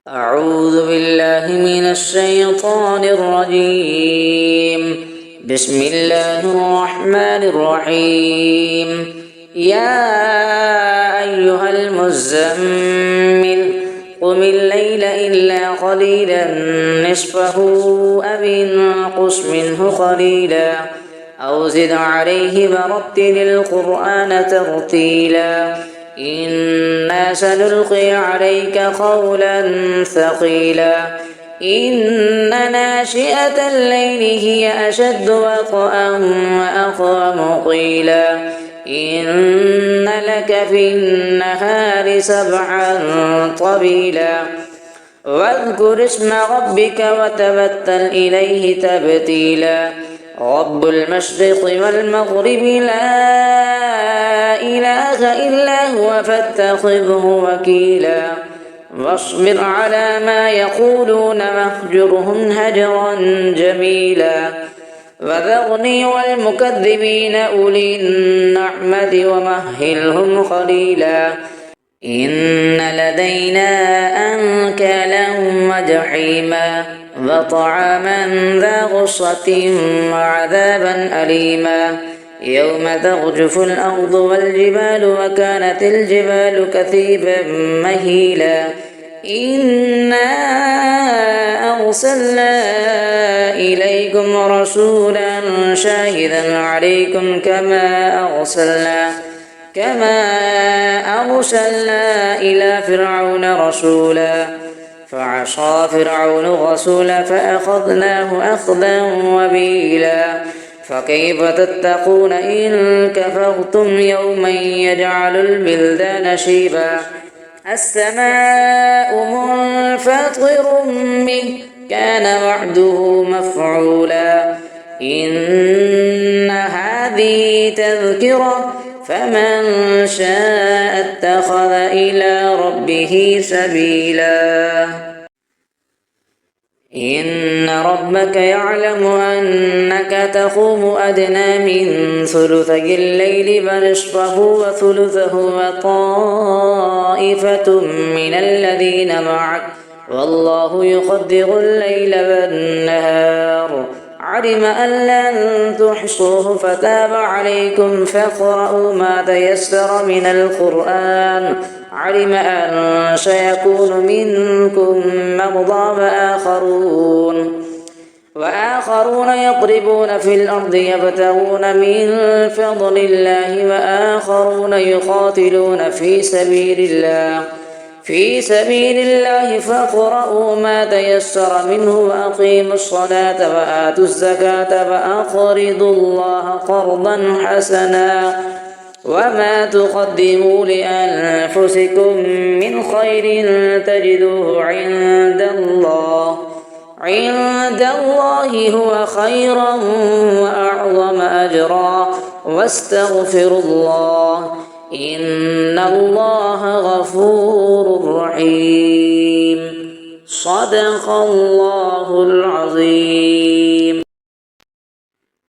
أعوذ بالله من الشيطان الرجيم. بسم الله الرحمن الرحيم. يا أيها المزمل قم الليل إلا قليلا نصفه أو انقص منه قليلا أو زد عليه ورتل القرآن ترتيلا إنا سنلقي عليك قولا ثقيلا إن ناشئة الليل هي أشد وطئا وأقوم قيلا إن لك في النهار سبحا طويلا واذكر اسم ربك وتبتل إليه تبتيلا رب المشرق والمغرب لا إله إلا هو فاتخذه وكيلا واصبر على ما يقولون واهجرهم هجرا جميلا وذرني والمكذبين أولي النعمة ومهلهم قليلا إن لدينا أنكالا وجحيما وطعاما ذا غصة وعذابا أليما يوم ترجف الأرض والجبال وكانت الجبال كثيبا مهيلا إنا أرسلنا إليكم رسولا شاهدا عليكم كما أرسلنا إلى فرعون رسولا فعصى فرعون الرسول فأخذناه أخذا وبيلا فكيف تتقون إن كفرتم يوما يجعل البلدان شيبا السماء منفطر به كان وعده مفعولا إن هذه تذكرة فمن شاء اتخذ إلى ربه سبيلا إن ربك يعلم أنك تقوم أدنى من ثلثي الليل ونصفه وثلثه وطائفة من الذين معك والله يقدر الليل والنهار علم أن لن تحصوه فتاب عليكم فاقرؤوا ما تيسر من القرآن علم أن سيكون منكم مرضى وآخرون يضربون في الأرض يبتغون من فضل الله وآخرون يقاتلون في سبيل الله فاقرؤوا ما تيسر منه وأقيموا الصلاة وآتوا الزكاة وأقرضوا الله قرضا حسنا وما تقدموا لأنفسكم من خير تجدوه عند الله هو خيرا وأعظم أجرا واستغفروا الله إن الله غفور رحيم صدق الله العظيم.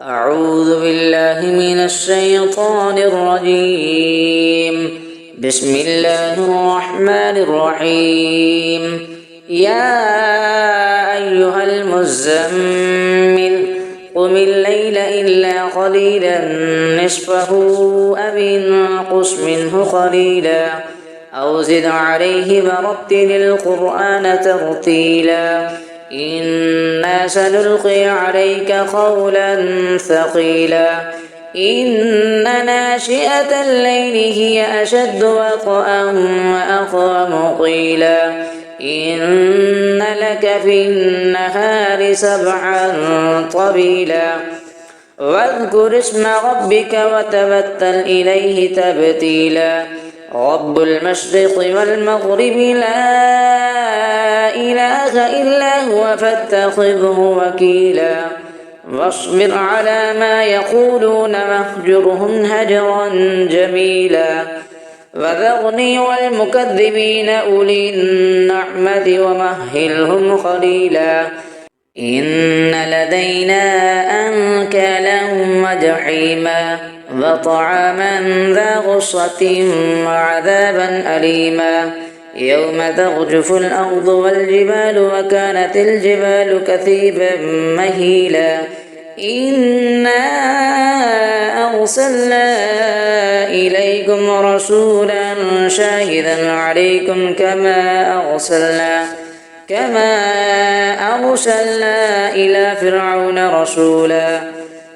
أعوذ بالله من الشيطان الرجيم. بسم الله الرحمن الرحيم. يا أيها المزمل قم الليل إلا قليلا نصفه أو انقص منه قليلا أو زد عليه ورتل القرآن ترتيلا إنا سنلقي عليك قولا ثقيلا إن ناشئة الليل هي أشد وطئا وأقوم قيلا إن لك في النهار سبحا طويلا واذكر اسم ربك وتبتل إليه تبتيلا رب المشرق والمغرب لا إله إلا هو فاتخذه وكيلا واصبر على ما يقولون واهجرهم هجرا جميلا وذرني والمكذبين أولي النعمة ومهلهم قليلا إن لدينا أنكالا وجحيما وطعاما ذا غصة وعذابا أليما يوم ترجف الأرض والجبال وكانت الجبال كثيبا مهيلا إنا أرسلنا إليكم رسولا شاهدا عليكم كما أرسلنا إلى فرعون رسولا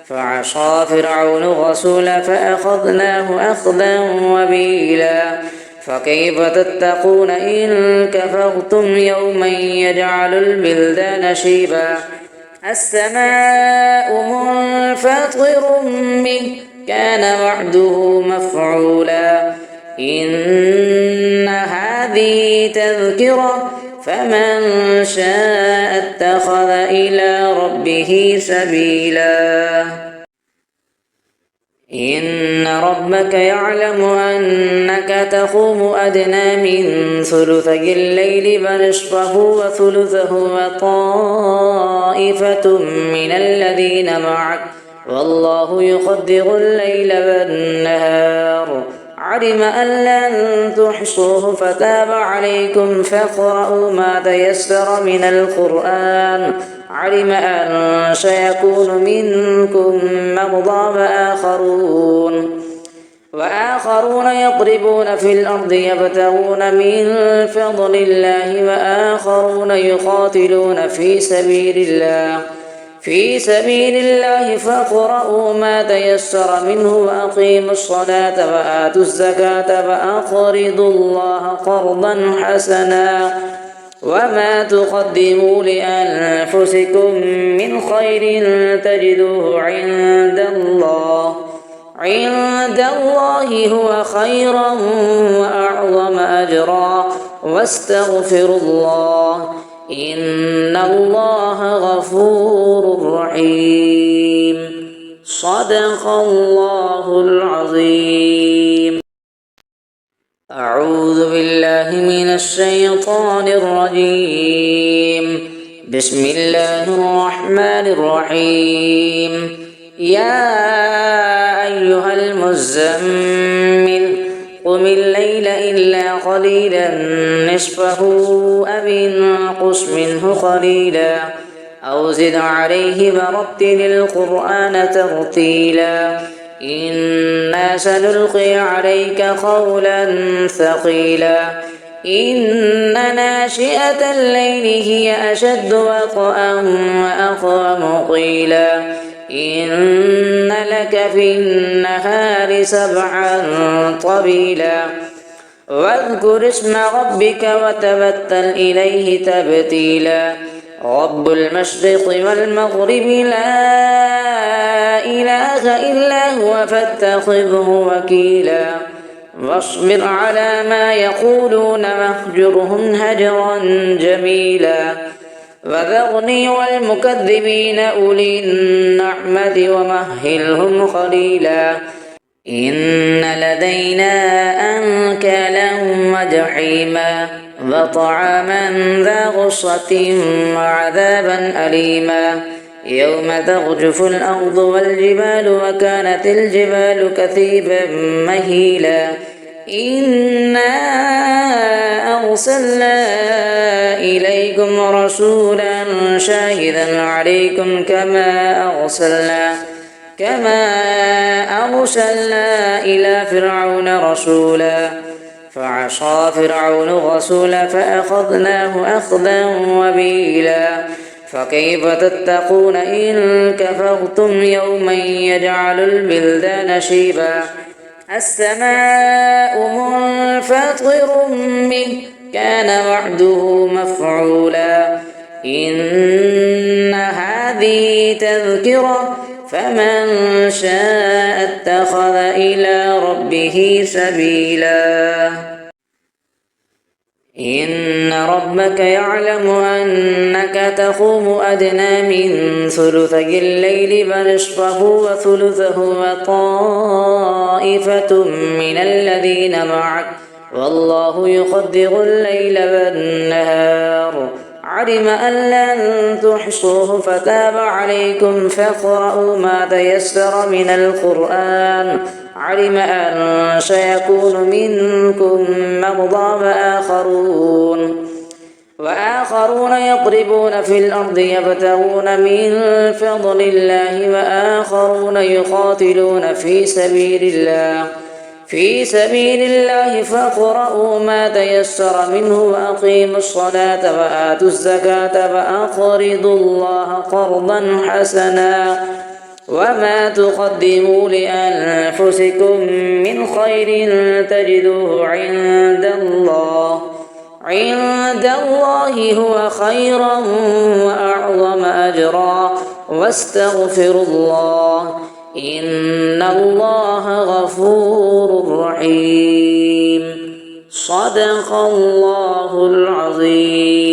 فعصى فرعون الرسول فأخذناه أخذا وبيلا فكيف تتقون إن كفرتم يوما يجعل البلدان شيبا السماء منفطر به كان وعده مفعولا إن هذه تذكرة فمن شاء اتخذ إلى ربه سبيلا إن ربك يعلم أنك تقوم أدنى من ثلثي الليل فنصفه وثلثه وطائفة من الذين معك والله يقدر الليل والنهار علم أن لن تحصوه فتاب عليكم فاقرؤوا ما تيسر من القرآن علم أن سيكون منكم مرضى وآخرون يضربون في الأرض يبتغون من فضل الله وآخرون يقاتلون في سبيل الله فاقرؤوا ما تيسر منه وأقيموا الصلاة وآتوا الزكاة وأقرضوا الله قرضا حسنا وما تقدموا لأنفسكم من خير تجدوه عند الله هو خيرا وأعظم أجرا واستغفروا الله إن الله غفور رحيم صدق الله العظيم. أعوذ بالله من الشيطان الرجيم. بسم الله الرحمن الرحيم. يا أيها المزمل قم الليل إلا قليلا نصفه أو انقص منه قليلا أو زد عليه ورتل القرآن ترتيلا إنا سنلقي عليك قولا ثقيلا إن ناشئة الليل هي أشد وطئا وأقوم قيلا إن لك في النهار سبعا طويلا واذكر اسم ربك وتبتل إليه تبتيلا رب المشرق والمغرب لا إله إلا هو فاتخذه وكيلا واصبر على ما يقولون واهجرهم هجرا جميلا وذرني والمكذبين أولي النعمة ومهلهم قليلا إن لدينا أنكالا وجحيما وطعاما ذا غصة وعذابا أليما يوم ترجف الأرض والجبال وكانت الجبال كثيبا مهيلا إنا أرسلنا إليكم رسولا شاهدا عليكم كما أرسلنا إلى فرعون رسولا فعصى فرعون الرسول فأخذناه أخذا وبيلا فكيف تتقون إن كفرتم يوما يجعل البلدان شيبا السماء منفطر به كان وعده مفعولا إن هذه تذكرة فمن شاء اتخذ إلى ربه سبيلا إن ربك يعلم أنك تقوم أدنى من ثلثي الليل فنصفه وثلثه وطائفة من الذين معك والله يقدر الليل والنهار علم أن لن تحصوه فتاب عليكم فاقرؤوا ما تيسر من القرآن. علم أن سيكون منكم مرضى وآخرون يضربون في الأرض يبتغون من فضل الله وآخرون يقاتلون في سبيل الله فاقرؤوا ما تيسر منه وأقيموا الصلاة وآتوا الزكاة وأقرضوا الله قرضا حسنا وما تقدموا لأنفسكم من خير تجدوه عند الله هو خيرا وأعظم أجرا واستغفروا الله إن الله غفور رحيم. صدق الله العظيم.